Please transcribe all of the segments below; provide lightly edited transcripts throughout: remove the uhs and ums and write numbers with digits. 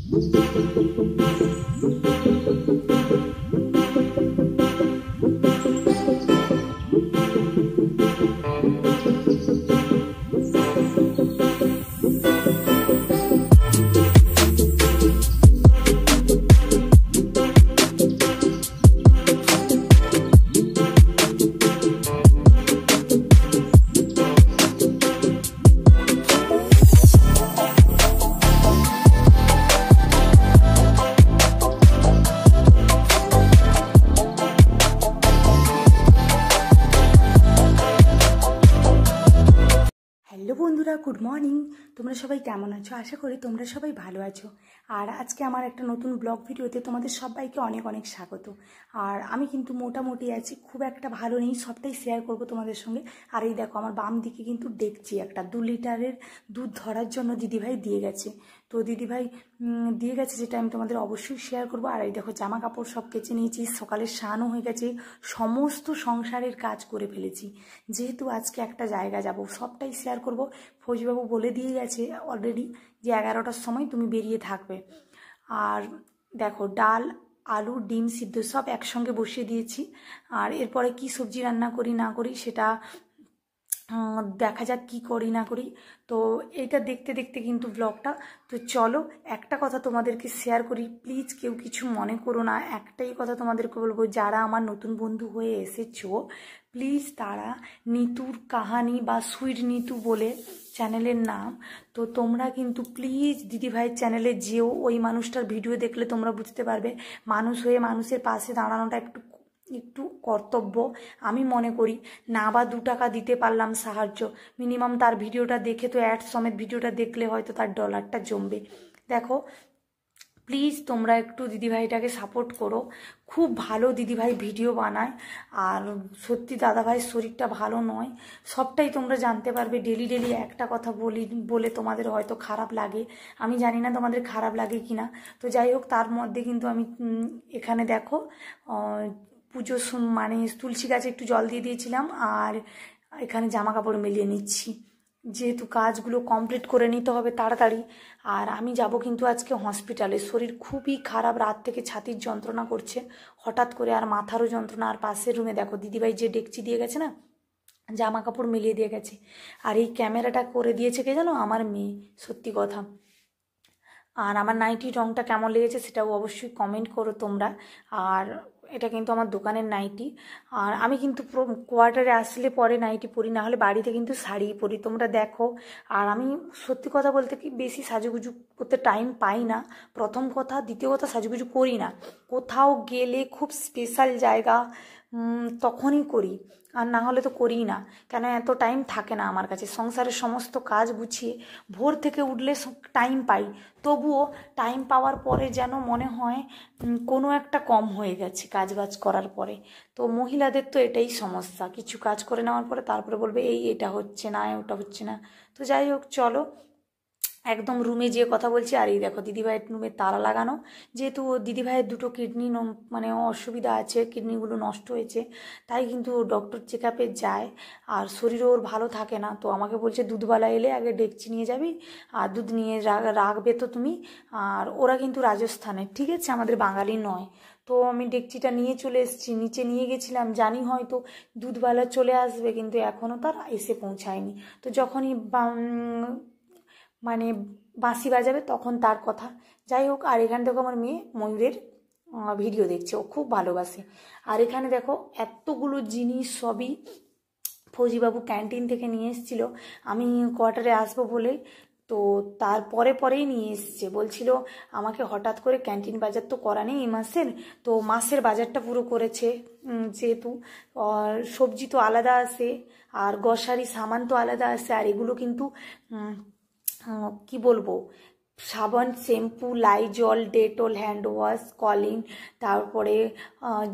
Hello বন্ধুরা, good morning. তোমরা সবাই কেমন আছো? আশা করি তোমরা সবাই ভালো আছো। আর আজকে আমার একটা নতুন ব্লগ ভিডিওতে তোমাদের সবাইকে অনেক অনেক স্বাগত। আর আমি কিন্তু মোটামুটি আছি, খুব একটা ভালো নেই, সবটাই শেয়ার করব তোমাদের সঙ্গে। আর এই দেখো, আমার বাম দিকে কিন্তু দেখছি একটা 2 লিটারের দুধ ধরার জন্য দিদিভাই দিয়ে গেছে। তো দিদিভাই দিয়ে গেছে, যেটা আমি তোমাদের অবশ্যই শেয়ার করব। আর এই দেখো, জামা কাপড় সব কেচে নিয়েছি, সকালে স্নানও হয়ে গেছে, সমস্ত সংসারের কাজ করে ফেলেছি। যেহেতু আজকে একটা জায়গা যাব, সবটাই শেয়ার করব। ফৌজিবাবু বলে দিয়ে গেছে অলরেডি যে 11টার সময় তুমি বেরিয়ে থাকবে। আর দেখো, ডাল, আলু, ডিম সিদ্ধ সব একসঙ্গে বসিয়ে দিয়েছি। আর এরপরে কি সবজি রান্না করি না করি সেটা দেখা যাক, কি করি না করি। তো এইটা দেখতে দেখতে কিন্তু ব্লগটা, তো চলো একটা কথা তোমাদেরকে শেয়ার করি, প্লিজ কেউ কিছু মনে করো না। একটাই কথা তোমাদেরকে বলবো, যারা আমার নতুন বন্ধু হয়ে এসেছো, প্লিজ তারা নিতুর কাহানি বা সুইট নিতু বলে চ্যানেলের নাম, তো তোমরা কিন্তু প্লিজ দিদিভাইয়ের চ্যানেলে যেও। ওই মানুষটার ভিডিও দেখলে তোমরা বুঝতে পারবে, মানুষ হয়ে মানুষের পাশে দাঁড়ানোটা একটু কর্তব্য আমি মনে করি। না বা 2 টাকা দিতে পারলাম সাহায্য, মিনিমাম তার ভিডিওটা দেখে, তো অ্যাড সমেত ভিডিওটা দেখলে হয়তো তার ডলারটা জমবে। দেখো প্লিজ তোমরা একটু দিদিভাইটাকে সাপোর্ট করো, খুব ভালো দিদিভাই ভিডিও বানায়। আর সত্যি দাদাভাইয়ের শরীরটা ভালো নয়, সবটাই তোমরা জানতে পারবে। ডেলি ডেলি একটা কথা বলে তোমাদের হয়তো খারাপ লাগে, আমি জানি না তোমাদের খারাপ লাগে কি না। তো যাই হোক, তার মধ্যে কিন্তু আমি এখানে দেখো পুজো মানে তুলসী গাছে একটু জল দিয়ে দিয়েছিলাম, আর এখানে জামা কাপড় মিলিয়ে নিচ্ছি, যেহেতু কাজগুলো কমপ্লিট করে নিতে হবে তাড়াতাড়ি। আর আমি যাব কিন্তু আজকে হসপিটালে, শরীর খুবই খারাপ, রাত থেকে ছাতির যন্ত্রণা করছে হঠাৎ করে, আর মাথারও যন্ত্রণা। আর পাশের রুমে দেখো দিদিভাই যে ডেকচি দিয়ে গেছে না, জামা কাপড় মিলিয়ে দিয়ে গেছে। আর এই ক্যামেরাটা করে দিয়েছে কে জানো? আমার মেয়ে, সত্যি কথা। আর আমার নাইটির রঙটা কেমন লেগেছে সেটাও অবশ্যই কমেন্ট করো তোমরা। আর এটা কিন্তু আমার দোকানের নাইটি। আর আমি কিন্তু কোয়ার্টারে আসলে পরে নাইটি পরি, না হলে বাড়িতে কিন্তু শাড়ি পরি, তোমরা দেখো। আর আমি সত্যি কথা বলতে কি, বেশি সাজুগুজু করতে টাইম পাই না, প্রথম কথা। দ্বিতীয় কথা, সাজুগুজু করি না, কোথাও গেলে খুব স্পেশাল জায়গা তখনই করি, আর না হলে তো করিই না। কেন, এত টাইম থাকে না আমার কাছে, সংসারের সমস্ত কাজ গুছিয়ে ভোর থেকে উঠলে টাইম পাই, তবুও টাইম পাওয়ার পরে যেন মনে হয় কোনো একটা কম হয়ে গেছে কাজ বাজ করার পরে। তো মহিলাদের তো এটাই সমস্যা, কিছু কাজ করে নেওয়ার পরে তারপরে বলবে এটা হচ্ছে না, ওটা হচ্ছে না। তো যাই হোক, চলো একদম রুমে যেয়ে কথা বলছি। আর এই দেখো, দিদিভাইয়ের রুমে তালা লাগানো, যেহেতু দিদিভাইয়ের 2টো কিডনি মানে অসুবিধা আছে, কিডনিগুলো নষ্ট হয়েছে, তাই কিন্তু ডক্টর চেক আপে যায়। আর শরীরও ওর ভালো থাকে না, তো আমাকে বলছে দুধওয়ালা এলে আগে ডেকচি নিয়ে যাবি, আর দুধ নিয়ে রাখবে তো তুমি। আর ওরা কিন্তু রাজস্থানের, ঠিক আছে, আমাদের বাঙালি নয়। তো আমি ডেকচিটা নিয়ে চলে এসেছি, নিচে নিয়ে গেছিলাম, জানি হয়তো দুধওয়ালা চলে আসবে, কিন্তু এখনও তার এসে পৌঁছায়নি। তো যখনই মানে বাঁশি বাজাবে তখন তার কথা। যাই হোক, আর এখানে দেখো আমার মেয়ে ময়ূরের ভিডিও দেখছে, ও খুব ভালোবাসে। আর এখানে দেখো এতগুলো জিনিস সবই ফৌজিবাবু ক্যান্টিন থেকে নিয়ে এসেছিল, আমি কোয়ার্টারে আসবো বলে, তো তার পরেই নিয়ে এসছে। বলছিল আমাকে হঠাৎ করে ক্যান্টিন বাজার তো করা নেই এই মাসের, তো মাসের বাজারটা পুরো করেছে। যেহেতু সবজি তো আলাদা আসে, আর গ্রসারি সামান তো আলাদা আসে, আর এগুলো কিন্তু কি বলবো, সাবান, shampoo, Lysol, Dettol, hand wash, Colin, তারপরে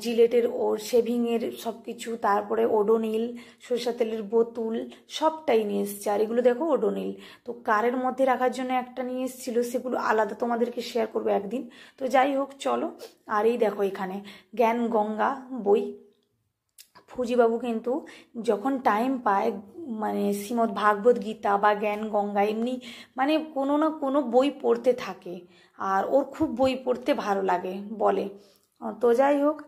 জিলেটের ও শেভিংয়ের সব কিছু, তারপরে ওডোনিল, সরষের তেলের বোতল, সবটাই নিয়ে এসছে। আর এগুলো দেখো ওডোনিল, তো কারের মধ্যে রাখার জন্য একটা নিয়ে এসেছিলো, সেগুলো আলাদা, তোমাদেরকে শেয়ার করবো একদিন। তো যাই হোক, চলো। আর এই দেখো, এখানে জ্ঞান গঙ্গা বই, ফৌজিবাবু কিন্তু যখন টাইম পায় মানে শ্রীমদ্ ভাগবত গীতা বা জ্ঞান গঙ্গা এমনি মানে কোনো না কোনো বই পড়তে থাকে, আর ওর খুব বই পড়তে ভালো লাগে বলে। তো যাই হোক,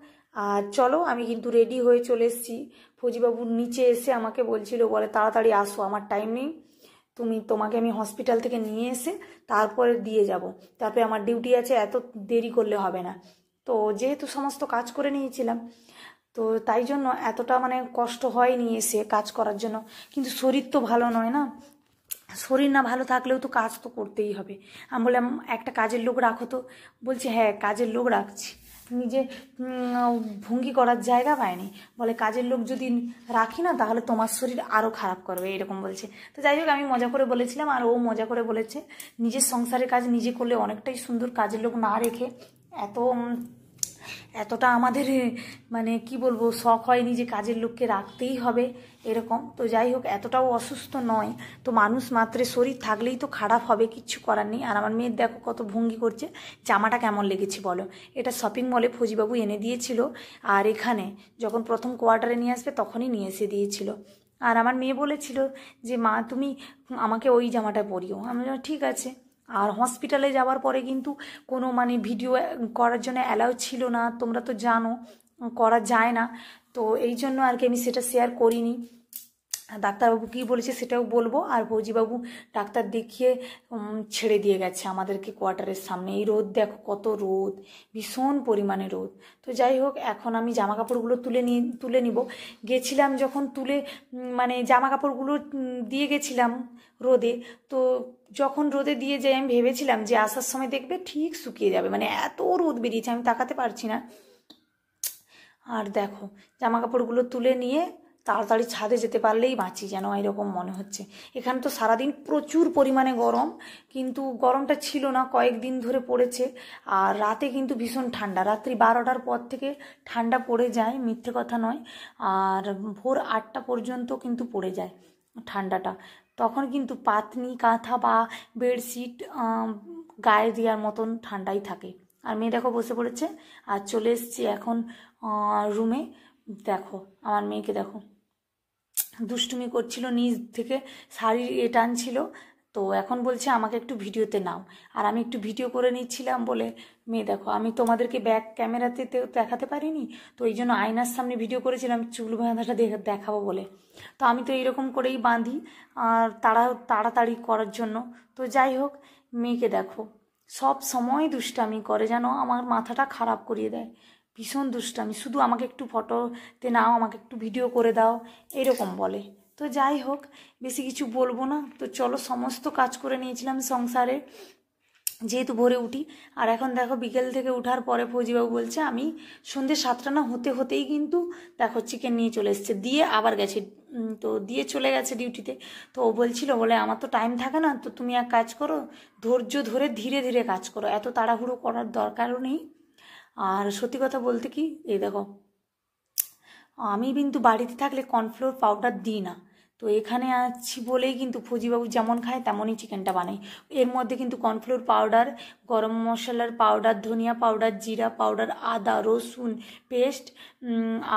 আর চলো আমি কিন্তু রেডি হয়ে চলে এসেছি। ফৌজিবাবু নিচে এসে আমাকে বলছিল, বলে তাড়াতাড়ি আসো, আমার টাইম নেই, তোমাকে আমি হসপিটাল থেকে নিয়ে এসে তারপরে দিয়ে যাব, তারপরে আমার ডিউটি আছে, এত দেরি করলে হবে না। তো যেহেতু সমস্ত কাজ করে নিয়েছিলাম, তো তাই জন্য এতটা মানে কষ্ট হয়নি এসে কাজ করার জন্য। কিন্তু শরীর তো ভালো নয় না, শরীর না ভালো থাকলেও তো কাজ তো করতেই হবে। আমি বললাম একটা কাজের লোক রাখো তো। বলছে হ্যাঁ কাজের লোক রাখছি। নিজে ভঙ্গি করার জায়গা পায়নি, বলে কাজের লোক যদি রাখি না তাহলে তোমার শরীর আরও খারাপ করবে, এরকম বলছে। তো যাই হোক আমি মজা করে বলেছিলাম, আর ও মজা করে বলেছে নিজের সংসারের কাজ নিজে করলে অনেকটাই সুন্দর, কাজের লোক না রেখে। এতটা আমাদের মানে কি বলবো শখ হয়নি যে কাজের লোককে রাখতেই হবে এরকম। তো যাই হোক এতটাও অসুস্থ নয়, তো মানুষ মাত্রে শরীর থাকলেই তো খারাপ হবে, কিচ্ছু করার নেই। আর আমার মেয়ের দেখো কত ভঙ্গি করছে। জামাটা কেমন লেগেছে বলো? এটা শপিং মলে ফৌজিবাবু এনে দিয়েছিল, আর এখানে যখন প্রথম কোয়ার্টারে নিয়ে আসবে তখনই নিয়ে এসে দিয়েছিল। আর আমার মেয়ে বলেছিল যে মা তুমি আমাকে ওই জামাটা পরিও। আমি বললাম ঠিক আছে। আর হসপিটালে যাওয়ার পরে কিন্তু কোনো মানে ভিডিও করার জন্য অ্যালাউ ছিল না, তোমরা তো জানো করা যায় না। তো এই জন্য আর কি আমি সেটা শেয়ার করিনি। ডাক্তারবাবু কী বলেছে সেটাও বলবো। আর ফৌজিবাবু ডাক্তার দেখিয়ে ছেড়ে দিয়ে গেছে আমাদেরকে কোয়ার্টারের সামনে। এই রোদ দেখো কত রোদ, ভীষণ পরিমাণে রোদ। তো যাই হোক এখন আমি জামা কাপড়গুলো তুলে নিব। গেছিলাম যখন তুলে মানে জামা কাপড়গুলো দিয়ে গেছিলাম রোদে, তো যখন রোদে দিয়ে যাই আমি ভেবেছিলাম যে আসার সময় দেখবে ঠিক শুকিয়ে যাবে, মানে এত রোদ বেরিয়েছে আমি তাকাতে পারছি না। আর দেখো জামা কাপড়গুলো তুলে নিয়ে তাড়াতাড়ি ছাদে যেতে পারলেই বাঁচি যেন, এরকম মনে হচ্ছে। এখানে তো সারাদিন প্রচুর পরিমাণে গরম, কিন্তু গরমটা ছিল না, কয়েকদিন ধরে পড়েছে। আর রাতে কিন্তু ভীষণ ঠান্ডা, রাত্রি 12টার পর থেকে ঠান্ডা পড়ে যায়, মিথ্যে কথা নয়। আর ভোর 8টা পর্যন্ত কিন্তু পড়ে যায় ঠান্ডাটা। তখন কিন্তু পাতনি কাঁথা বা বেডশিট গায়ে দেওয়ার মতন ঠান্ডাই থাকে। আর মেয়ে দেখো বসে পড়েছে। আর চলে এসেছি এখন রুমে। দেখো আমার মেয়েকে দেখো, দুষ্টুমি করছিল, নিচ থেকে শাড়ি টানছিল। তো এখন বলছে আমাকে একটু ভিডিওতে নাও। আর আমি একটু ভিডিও করে নিচ্ছিলাম বলে মেয়ে দেখো, আমি তোমাদেরকে ব্যাক ক্যামেরাতে দেখাতে পারিনি, তো এই জন্য আয়নার সামনে ভিডিও করেছিলাম চুল বাঁধাটা দেখাবো বলে। তো আমি তো এইরকম করেই বাঁধি আর তাড়াতাড়ি করার জন্য। তো যাই হোক মেয়েকে দেখো সব সময় দুষ্টামি করে, যেন আমার মাথাটা খারাপ করিয়ে দেয়, ভীষণ দুষ্টামি। শুধু আমাকে একটু ফটোতে নাও, আমাকে একটু ভিডিও করে দাও, এরকম বলে। তো যাই হোক বেশি কিছু বলবো না। তো চলো সমস্ত কাজ করে নিয়েছিলাম সংসারে, যেহেতু ভোরে উঠি। আর এখন দেখো বিকেল থেকে উঠার পরে ফৌজিবাবু বলছে আমি সন্ধ্যে 7টা না হতেই কিন্তু দেখো চিকেন নিয়ে চলে এসছে, দিয়ে আবার গেছে, তো দিয়ে চলে গেছে ডিউটিতে। তো ও বলছিল বলে আমার তো টাইম থাকে না, তো তুমি এক কাজ করো ধৈর্য ধরে ধীরে ধীরে কাজ করো, এত তাড়াহুড়ো করার দরকারও নেই। আর সত্যি কথা বলতে কি এই দেখো আমি কিন্তু বাড়িতে থাকলে কর্নফ্লোর পাউডার দিই না, তো এখানে আছি বলেই কিন্তু ফৌজিবাবু যেমন খায় তেমনই চিকেনটা বানাই। এর মধ্যে কিন্তু কর্নফ্লোর পাউডার, গরম মশলার পাউডার, ধনিয়া পাউডার, জিরা পাউডার, আদা রসুন পেস্ট,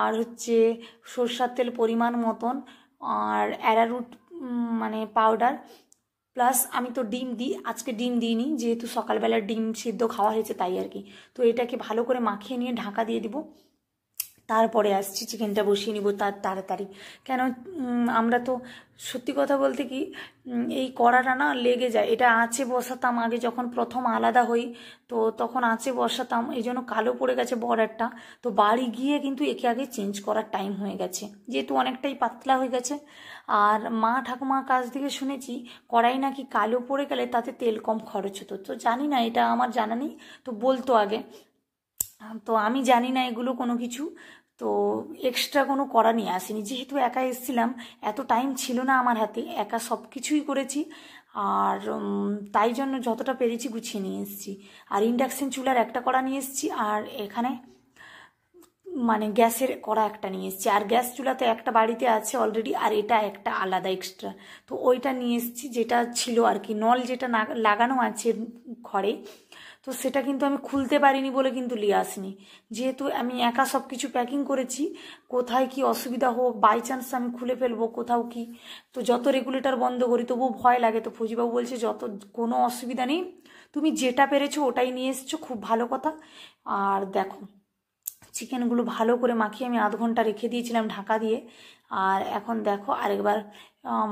আর হচ্ছে সরষের তেল পরিমাণ মতন, আর অ্যারারুট মানে পাউডার, প্লাস আমি তো ডিম দিই, আজকে ডিম দিইনি যেহেতু সকালবেলা ডিম সিদ্ধ খাওয়া হয়েছে তাই আর কি। তো এটাকে ভালো করে মাখিয়ে নিয়ে ঢাকা দিয়ে দিব, তারপরে আসছি চিকেনটা বসিয়ে নিব তাড়াতাড়ি। কেন আমরা তো সত্যি কথা বলতে কি এই কড়াটা না লেগে যায়, এটা আঁচে বসাতাম আগে যখন প্রথম আলাদা হই, তো তখন আঁচে বসাতাম, এই জন্য কালো পড়ে গেছে বর্ডারটা। তো বাড়ি গিয়ে কিন্তু একে আগে চেঞ্জ করার টাইম হয়ে গেছে, যেহেতু অনেকটাই পাতলা হয়ে গেছে। আর মা ঠাকুমার কাছ থেকে শুনেছি কড়াই নাকি কালো পড়ে গেলে তাতে তেল কম খরচ হতো, তো জানি না, এটা আমার জানা নেই, তো বলতো আগে। তো আমি জানি না এগুলো কোনো কিছু, তো এক্সট্রা কোনো করা নিয়ে আসিনি, যেহেতু একা এসেছিলাম, এত টাইম ছিল না আমার হাতে, একা সব কিছুই করেছি। আর তাই জন্য যতটা পেরেছি গুছিয়ে নিয়ে এসেছি। আর ইন্ডাকশন চুলার একটা কড়া নিয়ে এসেছি, আর এখানে মানে গ্যাসের কড়া একটা নিয়ে এসেছি। আর গ্যাস চুলা তো একটা বাড়িতে আছে অলরেডি, আর এটা একটা আলাদা এক্সট্রা, তো ওইটা নিয়ে এসেছি যেটা ছিল আর কি, নল যেটা লাগানো আছে ঘরে, তো তো সেটা কিন্তু আমি খুলতে পারিনি বলে কিন্তু নিয়ে আসিনি। যেহেতু আমি একা সব কিছু প্যাকিং করেছি, কোথায় কি অসুবিধা হোক, বাই চান্স আমি খুলে ফেলবো কোথাও কি, তো যত রেগুলেটর বন্ধ করি তবুও ভয় লাগে। তো ফৌজিবাবু বলছে কোনো অসুবিধা নেই, তুমি যেটা পেরেছো ওটাই নিয়ে এসছো, খুব ভালো কথা। আর দেখো চিকেনগুলো ভালো করে মাখিয়ে আমি 0.5 ঘন্টা রেখে দিয়েছিলাম ঢাকা দিয়ে। আর এখন দেখো আরেকবার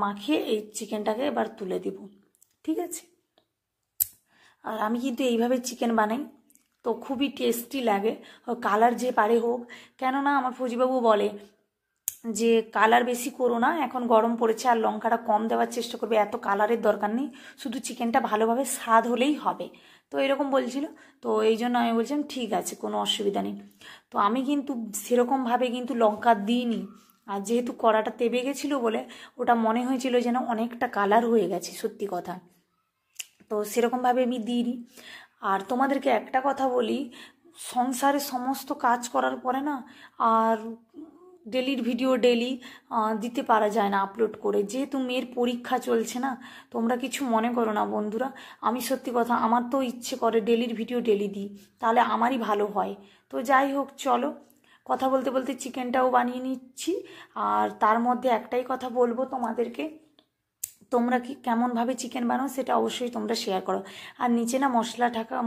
মাখিয়ে এই চিকেনটাকে এবার তুলে দিব, ঠিক আছে। আর আমি কিন্তু এইভাবে চিকেন বানাই, তো খুবই টেস্টি লাগে। কালার যে পারে হোক, কেননা আমার ফৌজিবাবু বলে যে কালার বেশি করো না, এখন গরম পড়েছে, আর লঙ্কাটা কম দেওয়ার চেষ্টা করবে, এত কালারের দরকার নেই, শুধু চিকেনটা ভালোভাবে স্বাদ হলেই হবে। তো এরকম বলছিল, তো এই জন্য আমি বলছিলাম ঠিক আছে কোনো অসুবিধা নেই। তো আমি কিন্তু সেরকমভাবে কিন্তু লঙ্কা দিইনি, আর যেহেতু কড়াটা তেবে গেছিলো বলে ওটা মনে হয়েছিল যেন অনেকটা কালার হয়ে গেছে, সত্যি কথা। তো সেরকমভাবে আমি দিইনি। আর তোমাদেরকে একটা কথা বলি, সংসারে সমস্ত কাজ করার পরে না আর ডেলির ভিডিও ডেলি দিতে পারা যায় না আপলোড করে, যেহেতু মেয়ের পরীক্ষা চলছে না। তোমরা কিছু মনে করো না বন্ধুরা, আমি সত্যি কথা, আমার তো ইচ্ছে করে ডেলির ভিডিও ডেলি দিই, তাহলে আমারই ভালো হয়। তো যাই হোক চলো, কথা বলতে বলতে চিকেনটাও বানিয়ে নিচ্ছি। আর তার মধ্যে একটাই কথা বলবো তোমাদেরকে, তোমরা কি কেমনভাবে চিকেন বানাও সেটা অবশ্যই তোমরা শেয়ার করো। আর নিচে না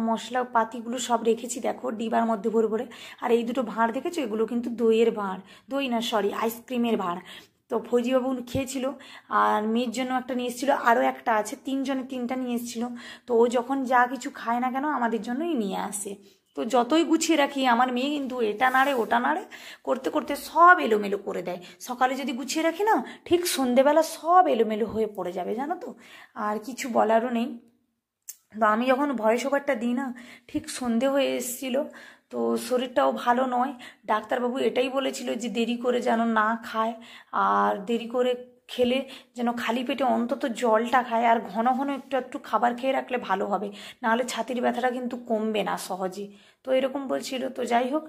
মশলা পাতিগুলো সব রেখেছি দেখো ডিবার মধ্যে ভরে ভরে। আর এই দুটো ভাঁড় দেখেছো, এগুলো কিন্তু দইয়ের ভাঁড়, দই না সরি আইসক্রিমের ভাঁড়। তো ফৌজিবাবু খেয়েছিল, আর মেয়ের জন্য একটা নিয়ে এসেছিলো, আরও একটা আছে, 3 জনে 3টা নিয়ে এসেছিলো। তো ও যখন যা কিছু খায় না কেন আমাদের জন্যই নিয়ে আসে। তো যতই গুছিয়ে রাখি আমার মেয়ে কিন্তু এটা নাড়ে ওটা নাড়ে করতে করতে সব এলোমেলো করে দেয়। সকালে যদি গুছিয়ে রাখি না, ঠিক সন্ধেবেলা সব এলোমেলো হয়ে পড়ে যাবে, জানো তো। আর কিছু বলারও নেই। তো আমি যখন ভয়েস ওভারটা দিই না, ঠিক সন্ধে হয়ে এসেছিল, তো শরীরটাও ভালো নয়। ডাক্তারবাবু এটাই বলেছিল যে দেরি করে যেন না খায়, আর দেরি করে খেলে যেন খালি পেটে অন্তত জলটা খায়, আর ঘন ঘন একটু একটু খাবার খেয়ে রাখলে ভালো হবে, নাহলে ছাতির ব্যথাটা কিন্তু কমবে না সহজে। তো এরকম বলছিল। তো যাই হোক,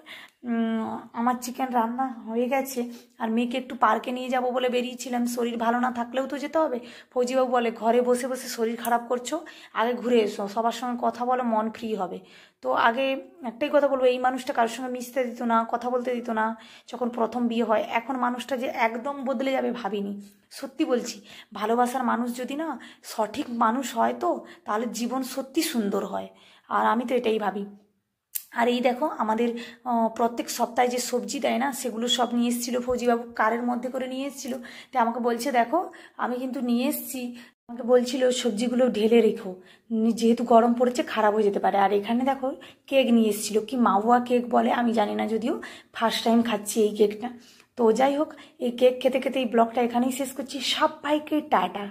আমার চিকেন রান্না হয়ে গেছে। আর মেয়েকে একটু পার্কে নিয়ে যাব বলে বেরিয়েছিলাম, শরীর ভালো না থাকলেও তো যেতে হবে। ফৌজিবাবু বলে ঘরে বসে বসে শরীর খারাপ করছো, আগে ঘুরে এসো, সবার সঙ্গে কথা বলো, মন ফ্রি হবে। তো আগে একটাই কথা বলবো, এই মানুষটা কারোর সঙ্গে মিশতে দিত না, কথা বলতে দিত না যখন প্রথম বিয়ে হয়। এখন মানুষটা যে একদম বদলে যাবে ভাবিনি, সত্যি বলছি। ভালোবাসার মানুষ যদি না সঠিক মানুষ হয়, তো তাহলে জীবন সত্যি সুন্দর হয়। আর আমি তো এটাই ভাবি। আর এই দেখো আমাদের প্রত্যেক সপ্তাহে যে সবজি দেয় না, সেগুলো সব নিয়ে এসেছিলো ফৌজিবাবু, কারের মধ্যে করে নিয়ে এসেছিলো। তো আমাকে বলছে দেখো আমি কিন্তু নিয়ে এসেছি, আমাকে বলছিল সবজিগুলো ঢেলে রেখো, যেহেতু গরম পড়েছে খারাপ হয়ে যেতে পারে। আর এখানে দেখো কেক নিয়ে এসেছিলো, কি মাওয়া কেক বলে আমি জানি না, যদিও ফার্স্ট টাইম খাচ্ছি এই কেকটা। তো যাই হোক, এই কেক খেতে খেতে এই ব্লগটা এখানেই শেষ করছি। সবাইকে টাটা।